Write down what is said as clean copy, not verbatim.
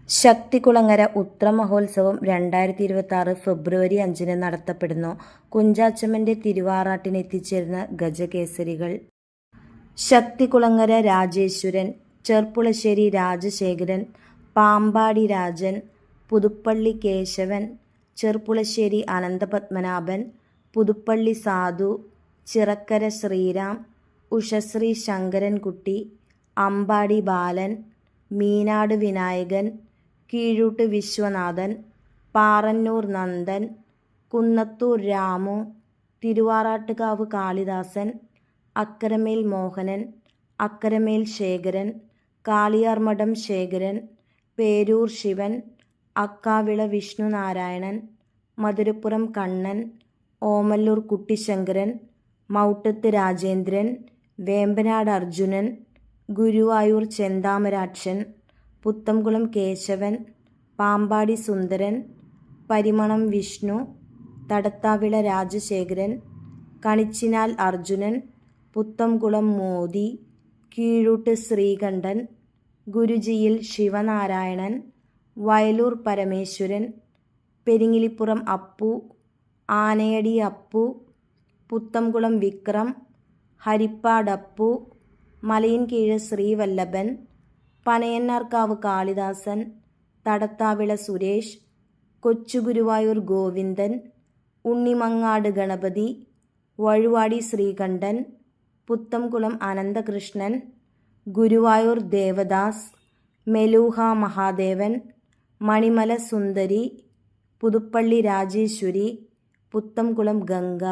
ശക്തികുളങ്ങര ഉത്രമഹോത്സവം 2026 ഫെബ്രുവരി 5 നടത്തപ്പെടുന്നു. കുഞ്ചാച്ചമ്മന്റെ തിരുവാറാട്ടിന് എത്തിച്ചേരുന്ന ഗജകേസരികൾ. ശക്തികുളങ്ങര രാജേശ്വരൻ, ചെർപ്പുളശ്ശേരി രാജശേഖരൻ, പാമ്പാടി രാജൻ, പുതുപ്പള്ളി കേശവൻ, ചെർപ്പുളശ്ശേരി അനന്തപത്മനാഭൻ, പുതുപ്പള്ളി സാധു, ചിറക്കര ശ്രീറാം, ഉഷശ്രീ ശങ്കരൻകുട്ടി, അമ്പാടി ബാലൻ, മീനാട് വിനായകൻ, കീഴൂട്ട് വിശ്വനാഥൻ, പാറന്നൂർ നന്ദൻ, കുന്നത്തൂർ രാമു, തിരുവാറാട്ടുകാവ് കാളിദാസൻ, അക്കരമേൽ മോഹനൻ, അക്കരമേൽ ശേഖരൻ, കാളിയാർമഠം ശേഖരൻ, പേരൂർ ശിവൻ, അക്കാവിള വിഷ്ണുനാരായണൻ, മധുരപ്പുറം കണ്ണൻ, ഓമല്ലൂർ കുട്ടിശങ്കരൻ, മൗട്ടത്ത് രാജേന്ദ്രൻ, വേമ്പനാട് അർജുനൻ, ഗുരുവായൂർ ചെന്താമരാക്ഷൻ, പുത്തംകുളം കേശവൻ, പാമ്പാടി സുന്ദരൻ, പരിമണം വിഷ്ണു, തടത്താവിള രാജശേഖരൻ, കണിച്ചിനാൽ അർജുനൻ, പുത്തംകുളം മോദി, കീഴൂട്ട് ശ്രീകണ്ഠൻ, ഗുരുജിയിൽ ശിവനാരായണൻ, വയലൂർ പരമേശ്വരൻ, പെരിങ്ങിലിപ്പുറം അപ്പു, ആനയടി അപ്പു, പുത്തംകുളം വിക്രം, ഹരിപ്പാടപ്പു, മലയിൻകീഴ് ശ്രീവല്ലഭൻ, പനയന്നാർക്കാവ് കാളിദാസൻ, തടത്താവിള സുരേഷ്, കൊച്ചുഗുരുവായൂർ ഗോവിന്ദൻ, ഉണ്ണിമങ്ങാട് ഗണപതി, വഴുവാടി ശ്രീകണ്ഠൻ, പുത്തംകുളം അനന്തകൃഷ്ണൻ, ഗുരുവായൂർ ദേവദാസ്, മെലൂഹ മഹാദേവൻ, മണിമല സുന്ദരി, പുതുപ്പള്ളി രാജേശ്വരി, പുത്തംകുളം ഗംഗ.